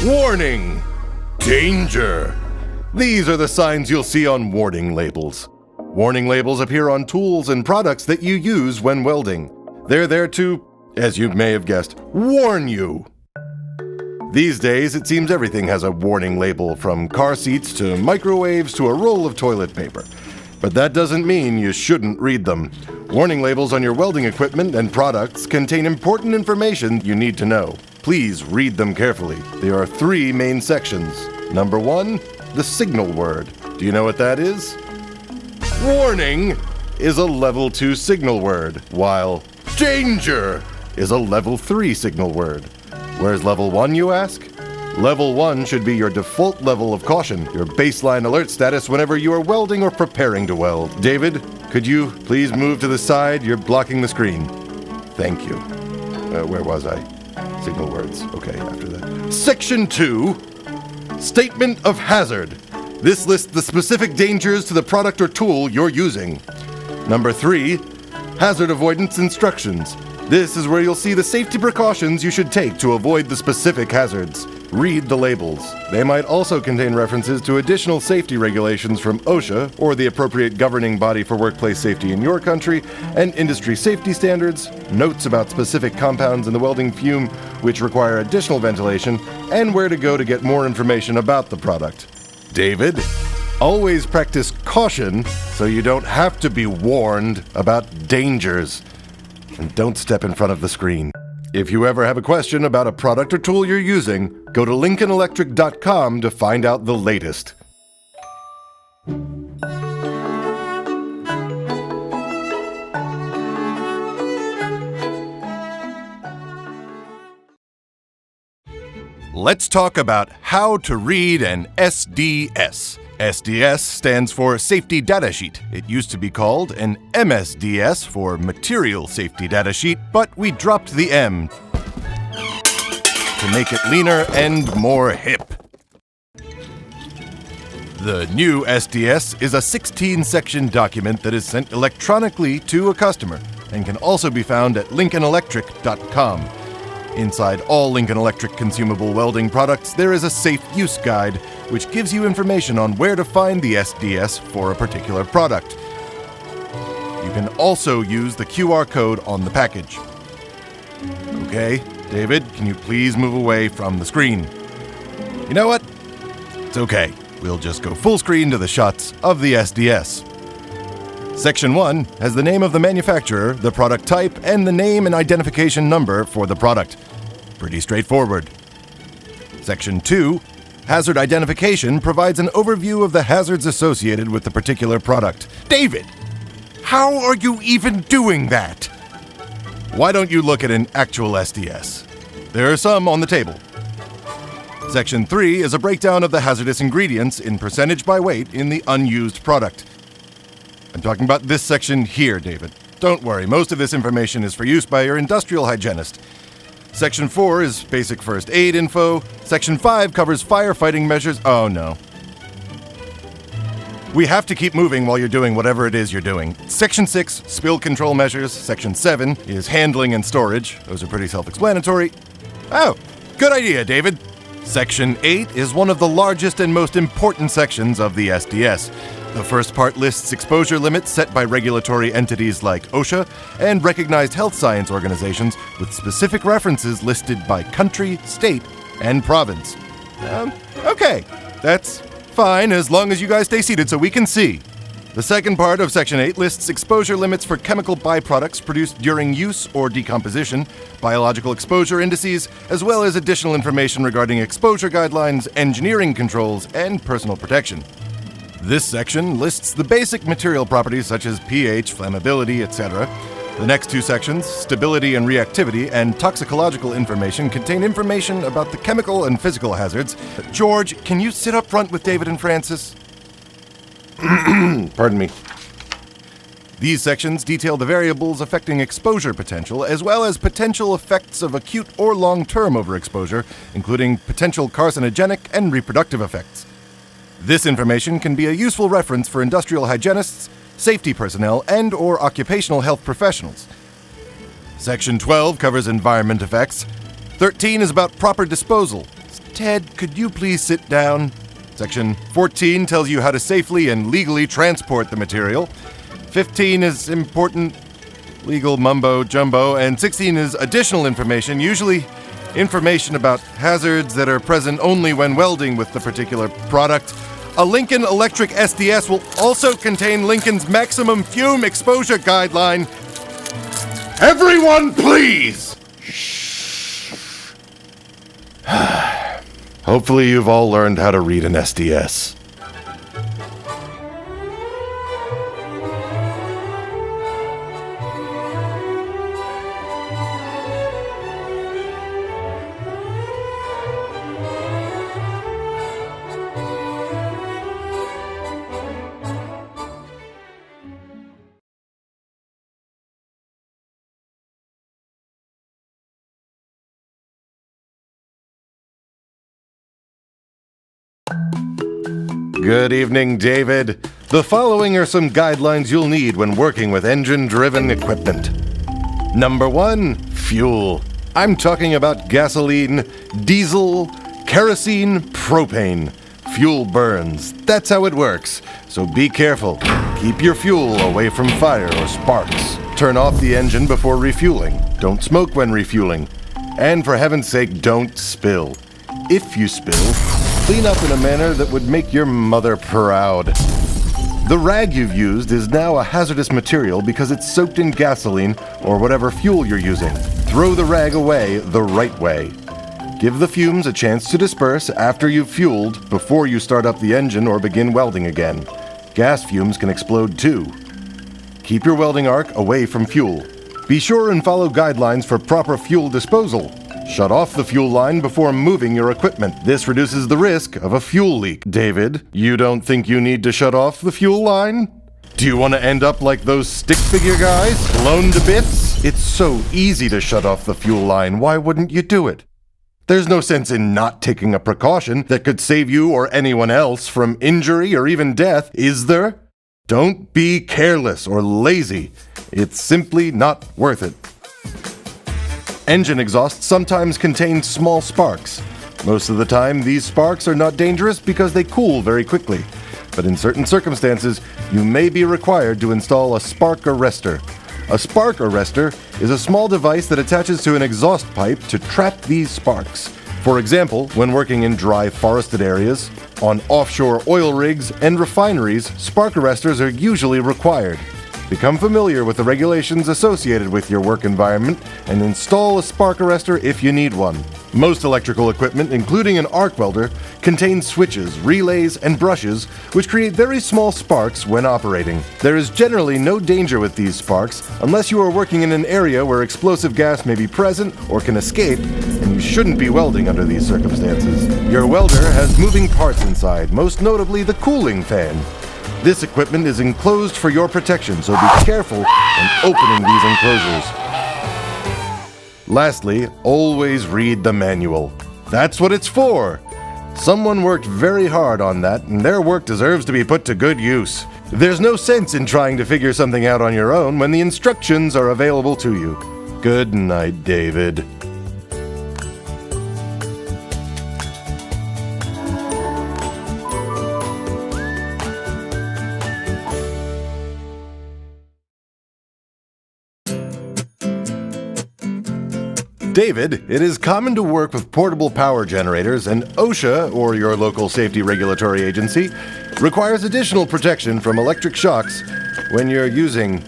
Warning! Danger! These are the signs you'll see on warning labels. Warning labels appear on tools and products that you use when welding. They're there to, as you may have guessed, warn you. These days, it seems everything has a warning label, from car seats to microwaves to a roll of toilet paper. But that doesn't mean you shouldn't read them. Warning labels on your welding equipment and products contain important information you need to know. Please read them carefully. There are 3 main sections. Number 1, the signal word. Do you know what that is? Warning is a level 2 signal word, while danger is a level 3 signal word. Where's level 1, you ask? Level 1 should be your default level of caution, your baseline alert status whenever you are welding or preparing to weld. David, could you please move to the side? You're blocking the screen. Thank you. Where was I? Signal words. Okay, after that. Section 2, Statement of Hazard. This lists the specific dangers to the product or tool you're using. Number 3, Hazard Avoidance Instructions. This is where you'll see the safety precautions you should take to avoid the specific hazards. Read the labels. They might also contain references to additional safety regulations from OSHA, or the appropriate governing body for workplace safety in your country, and industry safety standards, notes about specific compounds in the welding fume which require additional ventilation, and where to go to get more information about the product. David, always practice caution so you don't have to be warned about dangers. And don't step in front of the screen. If you ever have a question about a product or tool you're using, go to lincolnelectric.com to find out the latest. Let's talk about how to read an SDS. SDS stands for Safety Data Sheet. It used to be called an MSDS for Material Safety Data Sheet, but we dropped the M to make it leaner and more hip. The new SDS is a 16-section document that is sent electronically to a customer and can also be found at lincolnelectric.com. Inside all Lincoln Electric consumable welding products, there is a safe use guide, which gives you information on where to find the SDS for a particular product. You can also use the QR code on the package. Okay, David, can you please move away from the screen? You know what? It's okay. We'll just go full screen to the shots of the SDS. Section 1 has the name of the manufacturer, the product type, and the name and identification number for the product. Pretty straightforward. Section 2, Hazard Identification, provides an overview of the hazards associated with the particular product. David, how are you even doing that? Why don't you look at an actual SDS? There are some on the table. Section 3 is a breakdown of the hazardous ingredients in percentage by weight in the unused product. I'm talking about this section here, David. Don't worry, most of this information is for use by your industrial hygienist. Section 4 is basic first aid info. Section 5 covers firefighting measures. Oh no. We have to keep moving while you're doing whatever it is you're doing. Section 6, spill control measures. Section 7 is handling and storage. Those are pretty self-explanatory. Oh, good idea, David. Section 8 is one of the largest and most important sections of the SDS. The first part lists exposure limits set by regulatory entities like OSHA and recognized health science organizations, with specific references listed by country, state, and province. Okay, that's fine as long as you guys stay seated so we can see. The second part of Section 8 lists exposure limits for chemical byproducts produced during use or decomposition, biological exposure indices, as well as additional information regarding exposure guidelines, engineering controls, and personal protection. This section lists the basic material properties such as pH, flammability, etc. The next 2 sections, stability and reactivity, and toxicological information, contain information about the chemical and physical hazards. George, can you sit up front with David and Francis? Pardon me. These sections detail the variables affecting exposure potential, as well as potential effects of acute or long-term overexposure, including potential carcinogenic and reproductive effects. This information can be a useful reference for industrial hygienists, safety personnel, and/or occupational health professionals. Section 12 covers environment effects. 13 is about proper disposal. Ted, could you please sit down? Section 14 tells you how to safely and legally transport the material. 15 is important legal mumbo jumbo, and 16 is additional information, usually information about hazards that are present only when welding with the particular product. A Lincoln Electric SDS will also contain Lincoln's maximum fume exposure guideline. Everyone, please! Shh. Hopefully you've all learned how to read an SDS. Good evening, David. The following are some guidelines you'll need when working with engine-driven equipment. Number 1, fuel. I'm talking about gasoline, diesel, kerosene, propane. Fuel burns. That's how it works. So be careful. Keep your fuel away from fire or sparks. Turn off the engine before refueling. Don't smoke when refueling. And for heaven's sake, don't spill. If you spill, clean up in a manner that would make your mother proud. The rag you've used is now a hazardous material because it's soaked in gasoline or whatever fuel you're using. Throw the rag away the right way. Give the fumes a chance to disperse after you've fueled before you start up the engine or begin welding again. Gas fumes can explode too. Keep your welding arc away from fuel. Be sure and follow guidelines for proper fuel disposal. Shut off the fuel line before moving your equipment. This reduces the risk of a fuel leak. David, you don't think you need to shut off the fuel line? Do you want to end up like those stick figure guys, blown to bits? It's so easy to shut off the fuel line. Why wouldn't you do it? There's no sense in not taking a precaution that could save you or anyone else from injury or even death, is there? Don't be careless or lazy. It's simply not worth it. Engine exhaust sometimes contain small sparks. Most of the time, these sparks are not dangerous because they cool very quickly. But in certain circumstances, you may be required to install a spark arrestor. A spark arrestor is a small device that attaches to an exhaust pipe to trap these sparks. For example, when working in dry forested areas, on offshore oil rigs, and refineries, spark arrestors are usually required. Become familiar with the regulations associated with your work environment and install a spark arrestor if you need one. Most electrical equipment, including an arc welder, contains switches, relays, and brushes which create very small sparks when operating. There is generally no danger with these sparks unless you are working in an area where explosive gas may be present or can escape, and you shouldn't be welding under these circumstances. Your welder has moving parts inside, most notably the cooling fan. This equipment is enclosed for your protection, so be careful when opening these enclosures. Lastly, always read the manual. That's what it's for. Someone worked very hard on that, and their work deserves to be put to good use. There's no sense in trying to figure something out on your own when the instructions are available to you. Good night, David. David, it is common to work with portable power generators, and OSHA, or your local safety regulatory agency, requires additional protection from electric shocks when you're using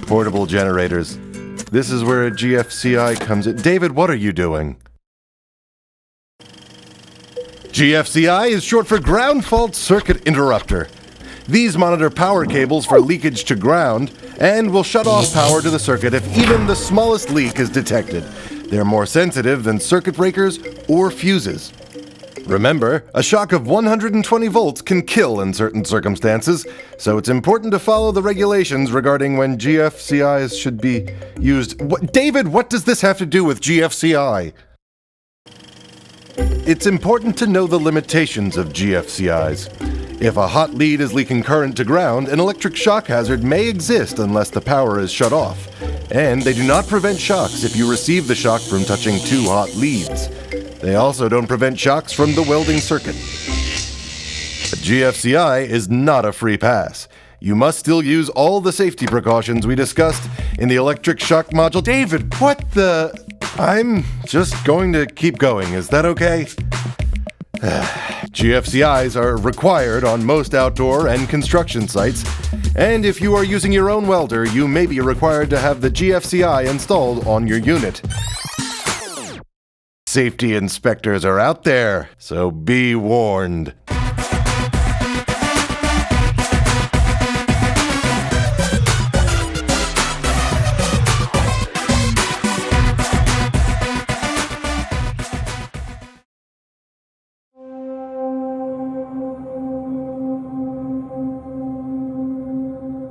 portable generators. This is where GFCI comes in. David, what are you doing? GFCI is short for Ground Fault Circuit Interrupter. These monitor power cables for leakage to ground and will shut off power to the circuit if even the smallest leak is detected. They're more sensitive than circuit breakers or fuses. Remember, a shock of 120 volts can kill in certain circumstances, so it's important to follow the regulations regarding when GFCIs should be used. David, what does this have to do with GFCI? It's important to know the limitations of GFCIs. If a hot lead is leaking current to ground, an electric shock hazard may exist unless the power is shut off. And they do not prevent shocks if you receive the shock from touching two hot leads. They also don't prevent shocks from the welding circuit. But GFCI is not a free pass. You must still use all the safety precautions we discussed in the electric shock module. David, what the... I'm just going to keep going, is that okay? GFCIs are required on most outdoor and construction sites, and if you are using your own welder, you may be required to have the GFCI installed on your unit. Safety inspectors are out there, so be warned.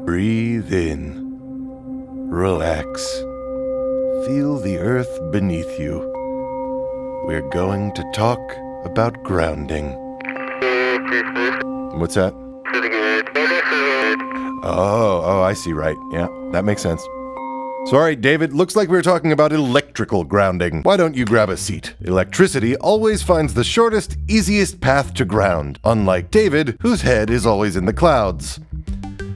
Breathe in. Relax. Feel the earth beneath you. We're going to talk about grounding. What's that? Oh, I see, right. Yeah, that makes sense. Sorry, David, looks like we were talking about electrical grounding. Why don't you grab a seat? Electricity always finds the shortest, easiest path to ground, unlike David, whose head is always in the clouds.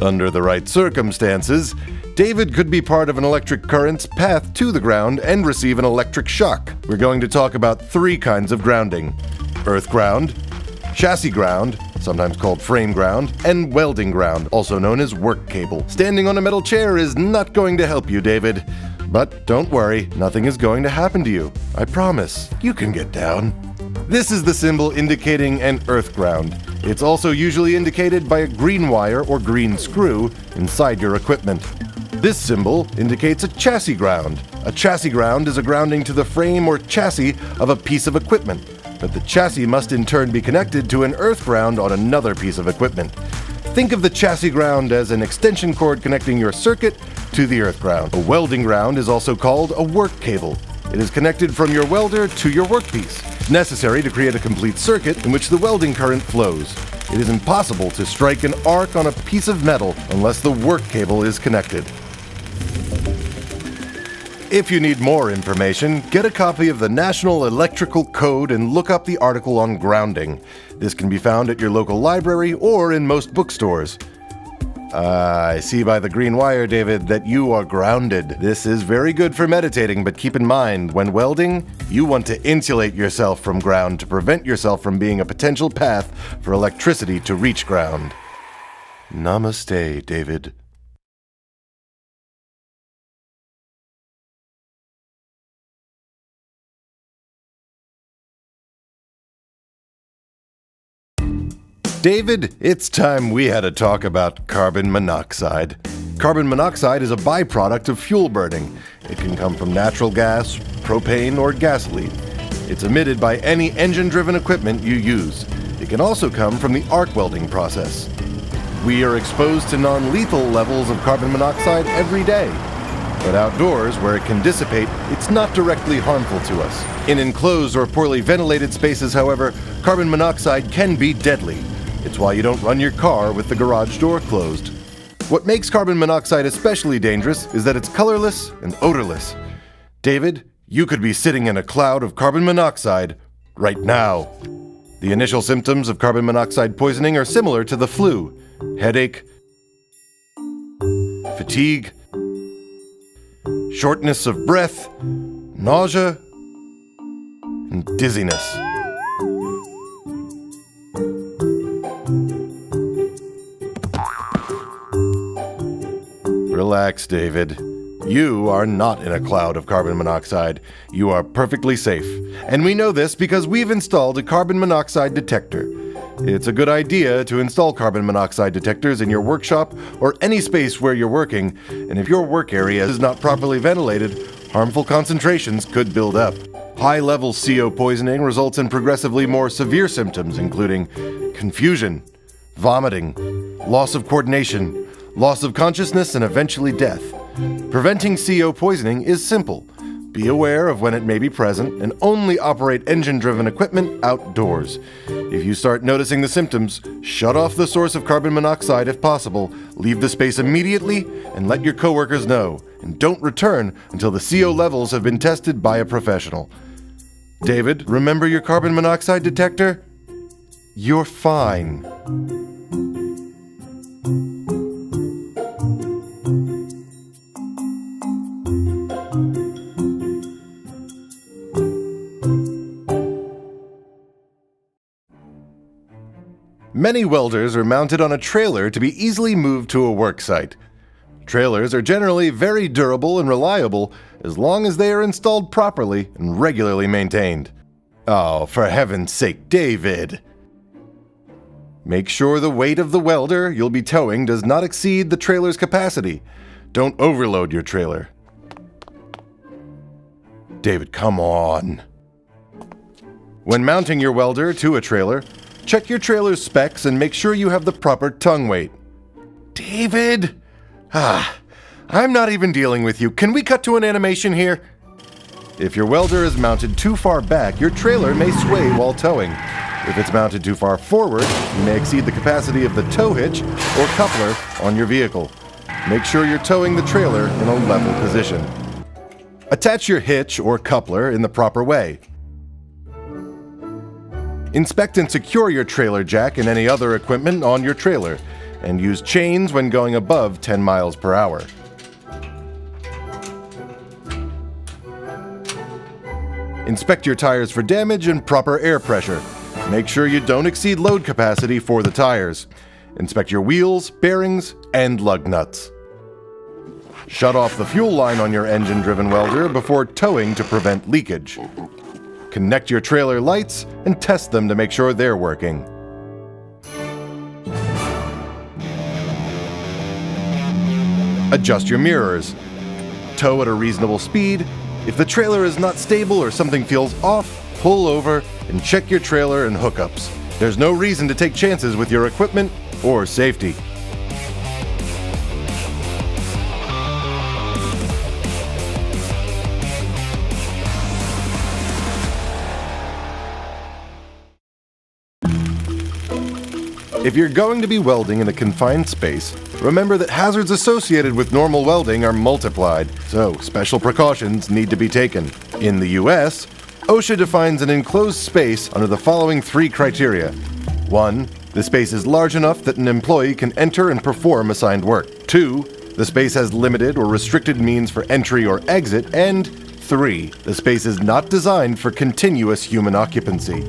Under the right circumstances, David could be part of an electric current's path to the ground and receive an electric shock. We're going to talk about 3 kinds of grounding: earth ground, chassis ground, sometimes called frame ground, and welding ground, also known as work cable. Standing on a metal chair is not going to help you, David. But don't worry, nothing is going to happen to you. I promise. You can get down. This is the symbol indicating an earth ground. It's also usually indicated by a green wire or green screw inside your equipment. This symbol indicates a chassis ground. A chassis ground is a grounding to the frame or chassis of a piece of equipment, but the chassis must in turn be connected to an earth ground on another piece of equipment. Think of the chassis ground as an extension cord connecting your circuit to the earth ground. A welding ground is also called a work cable. It is connected from your welder to your workpiece, necessary to create a complete circuit in which the welding current flows. It is impossible to strike an arc on a piece of metal unless the work cable is connected. If you need more information, get a copy of the National Electrical Code and look up the article on grounding. This can be found at your local library or in most bookstores. I see by the green wire, David, that you are grounded. This is very good for meditating, but keep in mind, when welding, you want to insulate yourself from ground to prevent yourself from being a potential path for electricity to reach ground. Namaste, David. David, it's time we had a talk about carbon monoxide. Carbon monoxide is a byproduct of fuel burning. It can come from natural gas, propane, or gasoline. It's emitted by any engine-driven equipment you use. It can also come from the arc welding process. We are exposed to non-lethal levels of carbon monoxide every day. But outdoors, where it can dissipate, it's not directly harmful to us. In enclosed or poorly ventilated spaces, however, carbon monoxide can be deadly. It's why you don't run your car with the garage door closed. What makes carbon monoxide especially dangerous is that it's colorless and odorless. David, you could be sitting in a cloud of carbon monoxide right now. The initial symptoms of carbon monoxide poisoning are similar to the flu: headache, fatigue, shortness of breath, nausea, and dizziness. Relax, David. You are not in a cloud of carbon monoxide. You are perfectly safe. And we know this because we've installed a carbon monoxide detector. It's a good idea to install carbon monoxide detectors in your workshop or any space where you're working, and if your work area is not properly ventilated, harmful concentrations could build up. High-level CO poisoning results in progressively more severe symptoms, including confusion, vomiting, loss of coordination, loss of consciousness, and eventually death. Preventing CO poisoning is simple. Be aware of when it may be present and only operate engine-driven equipment outdoors. If you start noticing the symptoms, shut off the source of carbon monoxide if possible, leave the space immediately, and let your coworkers know. And don't return until the CO levels have been tested by a professional. David, remember your carbon monoxide detector? You're fine. Many welders are mounted on a trailer to be easily moved to a work site. Trailers are generally very durable and reliable as long as they are installed properly and regularly maintained. Oh, for heaven's sake, David! Make sure the weight of the welder you'll be towing does not exceed the trailer's capacity. Don't overload your trailer. David, come on. When mounting your welder to a trailer, check your trailer's specs and make sure you have the proper tongue weight. David! I'm not even dealing with you. Can we cut to an animation here? If your welder is mounted too far back, your trailer may sway while towing. If it's mounted too far forward, you may exceed the capacity of the tow hitch or coupler on your vehicle. Make sure you're towing the trailer in a level position. Attach your hitch or coupler in the proper way. Inspect and secure your trailer jack and any other equipment on your trailer, and use chains when going above 10 miles per hour. Inspect your tires for damage and proper air pressure. Make sure you don't exceed load capacity for the tires. Inspect your wheels, bearings, and lug nuts. Shut off the fuel line on your engine-driven welder before towing to prevent leakage. Connect your trailer lights and test them to make sure they're working. Adjust your mirrors. Tow at a reasonable speed. If the trailer is not stable or something feels off, pull over and check your trailer and hookups. There's no reason to take chances with your equipment or safety. If you're going to be welding in a confined space, remember that hazards associated with normal welding are multiplied, so special precautions need to be taken. In the US, OSHA defines an enclosed space under the following 3 criteria. 1. The space is large enough that an employee can enter and perform assigned work. 2. The space has limited or restricted means for entry or exit. And 3. The space is not designed for continuous human occupancy.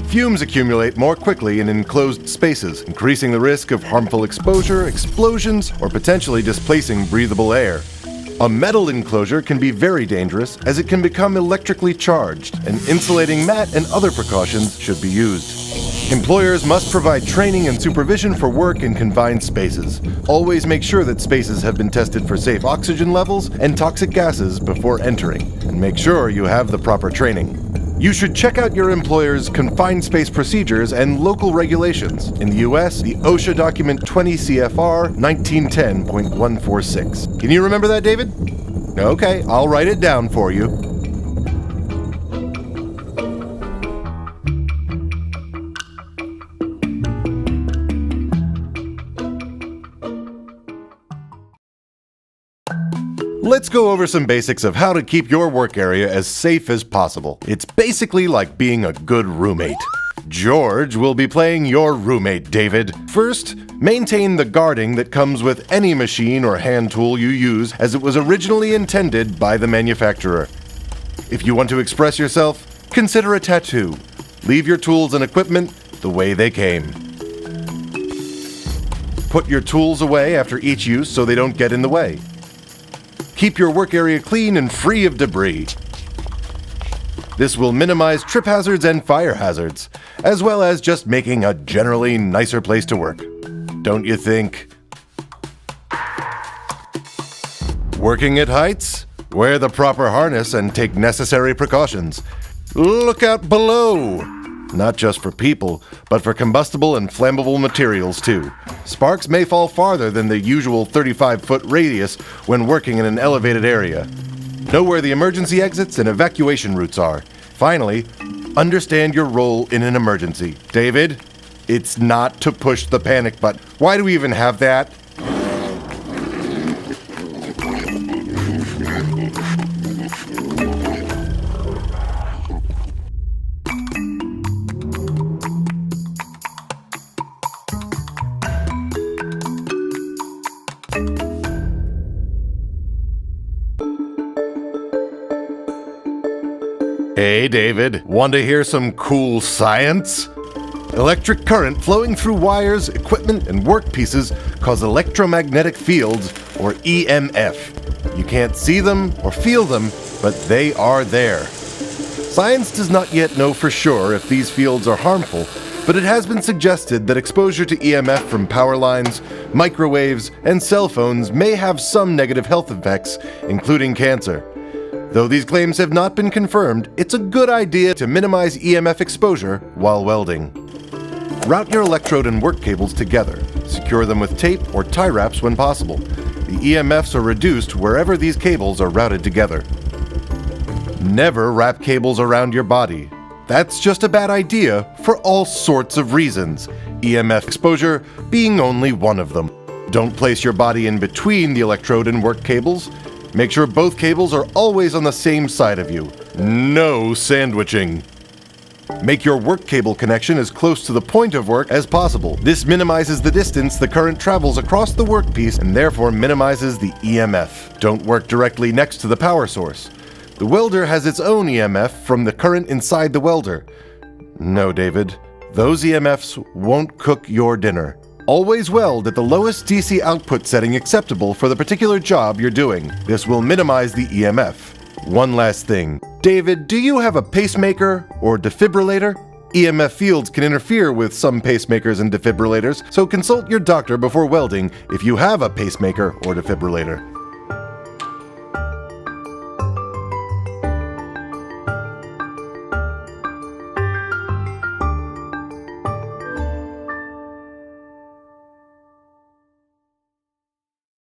Fumes accumulate more quickly in enclosed spaces, increasing the risk of harmful exposure, explosions, or potentially displacing breathable air. A metal enclosure can be very dangerous as it can become electrically charged, and insulating mat and other precautions should be used. Employers must provide training and supervision for work in confined spaces. Always make sure that spaces have been tested for safe oxygen levels and toxic gases before entering, and make sure you have the proper training. You should check out your employer's confined space procedures and local regulations. In the US, the OSHA document 20 CFR 1910.146. Can you remember that, David? Okay, I'll write it down for you. Let's go over some basics of how to keep your work area as safe as possible. It's basically like being a good roommate. George will be playing your roommate, David. First, maintain the guarding that comes with any machine or hand tool you use as it was originally intended by the manufacturer. If you want to express yourself, consider a tattoo. Leave your tools and equipment the way they came. Put your tools away after each use so they don't get in the way. Keep your work area clean and free of debris. This will minimize trip hazards and fire hazards, as well as just making a generally nicer place to work. Don't you think? Working at heights? Wear the proper harness and take necessary precautions. Look out below! Not just for people, but for combustible and flammable materials too. Sparks may fall farther than the usual 35-foot radius when working in an elevated area. Know where the emergency exits and evacuation routes are. Finally, understand your role in an emergency. David, it's not to push the panic button. Why do we even have that? Hey, David, want to hear some cool science? Electric current flowing through wires, equipment, and workpieces cause electromagnetic fields, or EMF. You can't see them or feel them, but they are there. Science does not yet know for sure if these fields are harmful, but it has been suggested that exposure to EMF from power lines, microwaves, and cell phones may have some negative health effects, including cancer. Though these claims have not been confirmed, it's a good idea to minimize EMF exposure while welding. Route your electrode and work cables together. Secure them with tape or tie wraps when possible. The EMFs are reduced wherever these cables are routed together. Never wrap cables around your body. That's just a bad idea for all sorts of reasons, EMF exposure being only one of them. Don't place your body in between the electrode and work cables. Make sure both cables are always on the same side of you. No sandwiching. Make your work cable connection as close to the point of work as possible. This minimizes the distance the current travels across the workpiece and therefore minimizes the EMF. Don't work directly next to the power source. The welder has its own EMF from the current inside the welder. No, David, those EMFs won't cook your dinner. Always weld at the lowest DC output setting acceptable for the particular job you're doing. This will minimize the EMF. One last thing. David, do you have a pacemaker or defibrillator? EMF fields can interfere with some pacemakers and defibrillators, so consult your doctor before welding if you have a pacemaker or defibrillator.